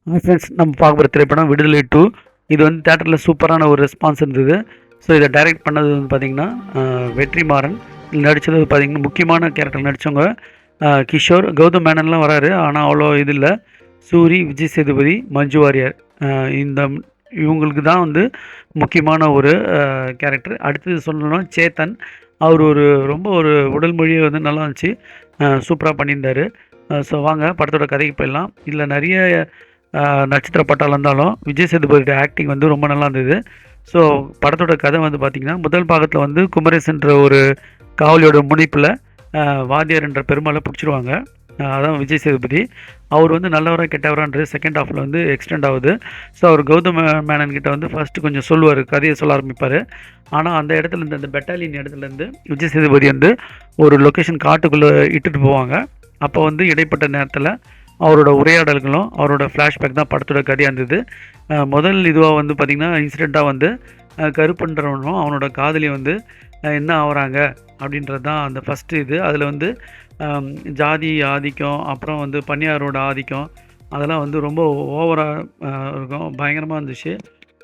Friends நம்ம பார்க்க போகிற திரைப்படம் விடுதலை 2. இது வந்து தேட்டரில் சூப்பரான ஒரு ரெஸ்பான்ஸ் இருந்தது. ஸோ இதை டைரக்ட் பண்ணது வந்து பார்த்திங்கன்னா வெற்றிமாறன். இதில் நடித்தது பார்த்திங்கன்னா முக்கியமான கேரக்டர் நடித்தவங்க கிஷோர், கௌதம் மேனன்லாம் வராரு. ஆனால் அவ்வளோ இது இல்லை. சூரி, விஜய் சேதுபதி, மஞ்சு வாரியர், இந்த இவங்களுக்கு தான் வந்து முக்கியமான ஒரு கேரக்டர். அடுத்தது சொல்லணும்னா சேத்தன். அவர் ரொம்ப ஒரு உடல் மொழியை வந்து நல்லா இருந்துச்சு, சூப்பராக பண்ணியிருந்தார். ஸோ வாங்க படத்தோட கதைக்கு போயிடலாம். இதில் நிறைய நட்சத்திர பட்டாளம் இருந்தாலும் விஜய் சேதுபதியோட ஆக்டிங் வந்து ரொம்ப நல்லா இருந்தது. ஸோ படத்தோட கதை வந்து பார்த்திங்கன்னா, முதல் பாகத்தில் வந்து குமரேசன்ற ஒரு காவலியோட முனைப்பில் வாத்தியார் என்ற பெருமாளை பிடிச்சிருவாங்க. அதான் விஜய் சேதுபதி. அவர் வந்து நல்லவரா கெட்டவரான்றது செகண்ட் ஹாஃபில் வந்து எக்ஸ்டெண்ட் ஆகுது. ஸோ அவர் கௌதம் மேனன் கிட்ட வந்து ஃபஸ்ட்டு கொஞ்சம் சொல்லுவார், கதையை சொல்ல ஆரம்பிப்பார். ஆனால் அந்த இடத்துலேருந்து, அந்த பெட்டாலியன் இடத்துலேருந்து விஜய் சேதுபதி வந்து ஒரு லொக்கேஷன் காட்டுக்குள்ளே இட்டுட்டு போவாங்க. அப்போ வந்து இடைப்பட்ட நேரத்தில் அவரோட உரையாடல்களும் அவரோட ஃப்ளாஷ்பேக் தான் படத்தோட கதையாக இருந்தது. முதல் இதுவாக வந்து பார்த்திங்கன்னா இன்சிடெண்ட்டாக வந்து கருப்புன்றவனும் அவனோட காதலி வந்து என்ன ஆகுறாங்க அப்படின்றது தான் அந்த ஃபஸ்ட்டு இது. அதில் வந்து ஜாதி ஆதிக்கம், அப்புறம் வந்து பன்னியாரோட ஆதிக்கம், அதெல்லாம் வந்து ரொம்ப ஓவராக இருக்கும், பயங்கரமாக இருந்துச்சு.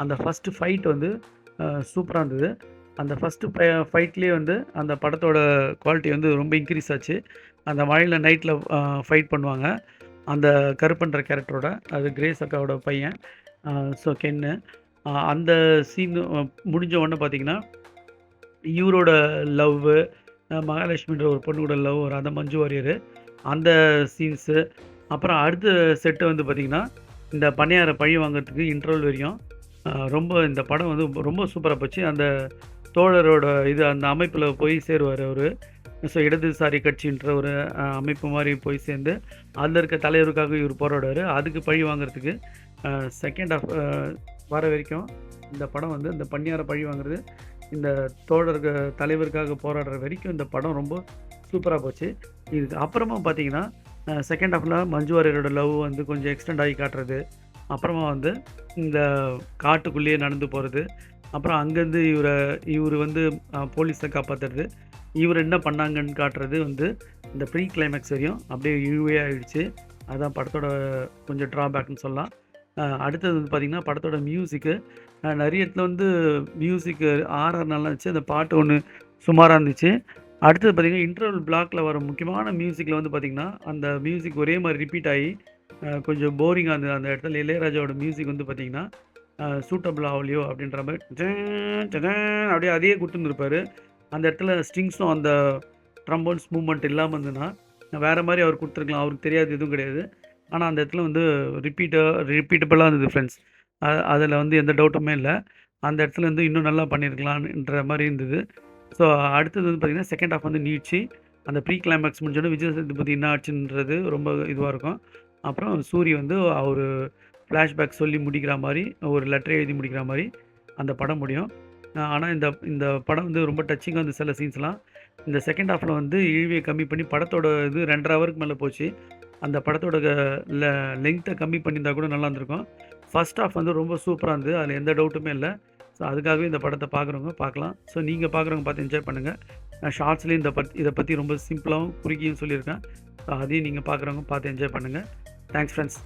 அந்த ஃபஸ்ட்டு ஃபைட் வந்து சூப்பராக இருந்தது. அந்த ஃபஸ்ட்டு ஃபைட்லேயே வந்து அந்த படத்தோட குவாலிட்டி வந்து ரொம்ப இன்க்ரீஸ் ஆச்சு. அந்த மழையில் நைட்டில் ஃபைட் பண்ணுவாங்க அந்த கருப்பன்ற கேரக்டரோட. அது கிரேஸ் அக்காவோட பையன், ஸோ கென்னு. அந்த சீன் முடிஞ்ச உடனே பார்த்திங்கன்னா, இவரோட லவ்வு, மகாலட்சுமின்ற ஒரு பொண்ணோட லவ் வரும், அந்த மஞ்சு வாரியர், அந்த சீன்ஸு. அப்புறம் அடுத்த செட்டு வந்து பார்த்திங்கன்னா, இந்த பண்ணையாரை பழி வாங்கிறதுக்கு இன்டர்வல் வரையும் ரொம்ப இந்த படம் வந்து ரொம்ப சூப்பராக போச்சு. அந்த தோழரோட இது அந்த அமைப்பில் போய் சேருவார் அவர். ஸோ இடதுசாரி கட்சின்ற ஒரு அமைப்பு மாதிரி போய் சேர்ந்து அதில் இருக்க தலைவருக்காக இவர் போராடுவார். அதுக்கு பழி வாங்கிறதுக்கு செகண்ட் ஆஃப் வர வரைக்கும் இந்த படம் வந்து இந்த பன்னியாரை பழி வாங்குறது, இந்த தோழருக்கு தலைவருக்காக போராடுற வரைக்கும் இந்த படம் ரொம்ப சூப்பராக போச்சு. இதுக்கு அப்புறமா பார்த்திங்கன்னா செகண்ட் ஹாஃபில் மஞ்சு வாரியரோட லவ் வந்து கொஞ்சம் எக்ஸ்டெண்ட் ஆகி காட்டுறது, அப்புறமா வந்து இந்த காட்டுக்குள்ளேயே நடந்து போகிறது, அப்புறம் அங்கேருந்து இவர் வந்து போலீஸை காப்பாற்றுறது, இவர் என்ன பண்ணாங்கன்னு காட்டுறது வந்து இந்த ப்ரீ கிளைமேக்ஸ் வரையும் அப்படியே இழுவே ஆகிடுச்சு. அதுதான் படத்தோட கொஞ்சம் ட்ராபேக்னு சொல்லலாம். அடுத்தது வந்து பார்த்திங்கன்னா படத்தோட மியூசிக்கு, நிறைய இடத்துல வந்து மியூசிக்கு ஆர்ஆர் நல்லா இருந்துச்சு, அந்த பாட்டு ஒன்று சுமாராக இருந்துச்சு. அடுத்தது பார்த்திங்கன்னா இன்டர்வல் பிளாக்கில் வர முக்கியமான மியூசிக்கில் வந்து பார்த்திங்கன்னா அந்த மியூசிக் ஒரே மாதிரி ரிப்பீட் ஆகி கொஞ்சம் போரிங்காக இருந்தது. அந்த இடத்துல இளையராஜாவோட மியூசிக் வந்து பார்த்திங்கன்னா சூட்டபிள் ஆகலையோ அப்படின்ற மாதிரி அப்படியே அதையே கொடுத்துருந்துருப்பார். அந்த இடத்துல ஸ்ட்ரிங்ஸும் அந்த ட்ரம்போன்ஸ் மூவ்மெண்ட் இல்லாமல் இருந்ததுன்னா வேறு மாதிரி அவர் கொடுத்துருக்கலாம், அவருக்கு தெரியாது, எதுவும் கிடையாது. ஆனால் அந்த இடத்துல வந்து ரிப்பீட்டபிளாக இருந்தது ஃப்ரெண்ட்ஸ். அதில் வந்து எந்த டவுட்டுமே இல்லை. அந்த இடத்துல வந்து இன்னும் நல்லா பண்ணியிருக்கலான்ற மாதிரி இருந்தது. ஸோ அடுத்தது வந்து பார்த்திங்கன்னா செகண்ட் ஹாஃப் வந்து நீட்சி. அந்த ப்ரீ கிளைமேக்ஸ் முடிஞ்சோடனே விஜய் சேதுபதி என்ன ஆச்சுன்றது ரொம்ப இதுவாக இருக்கும். அப்புறம் சூரி வந்து அவர் ஃப்ளாஷ்பேக் சொல்லி முடிக்கிற மாதிரி, ஒரு லெட்டர் எழுதி முடிக்கிற மாதிரி அந்த படம் முடியும். ஆனால் இந்த படம் வந்து ரொம்ப டச்சிங்காக வந்து சில சீன்ஸ்லாம் இந்த செகண்ட் ஹாஃபில் வந்து இழுவையை கம்மி பண்ணி படத்தோட இது 2.5 ஹவருக்கு மேலே போச்சு. அந்த படத்தோட லெங்க்த்தை கம்மி பண்ணியிருந்தா கூட நல்லா இருந்திருக்கும். ஃபஸ்ட் ஹாஃப் வந்து ரொம்ப சூப்பராக இருந்தது, அதில் எந்த டவுட்டுமே இல்லை. ஸோ அதுக்காகவே இந்த படத்தை பார்க்குறவங்க பார்க்கலாம். ஸோ நீங்கள் பார்க்குறவங்க பார்த்து என்ஜாய் பண்ணுங்கள். நான் ஷார்ட்ஸ்லேயும் இதை பற்றி ரொம்ப சிம்பிளாகவும் குறுக்கியும் சொல்லியிருக்கேன். ஸோ அதையும் நீங்கள் பார்க்குறவங்க பார்த்து என்ஜாய் பண்ணுங்கள். Thanks friends.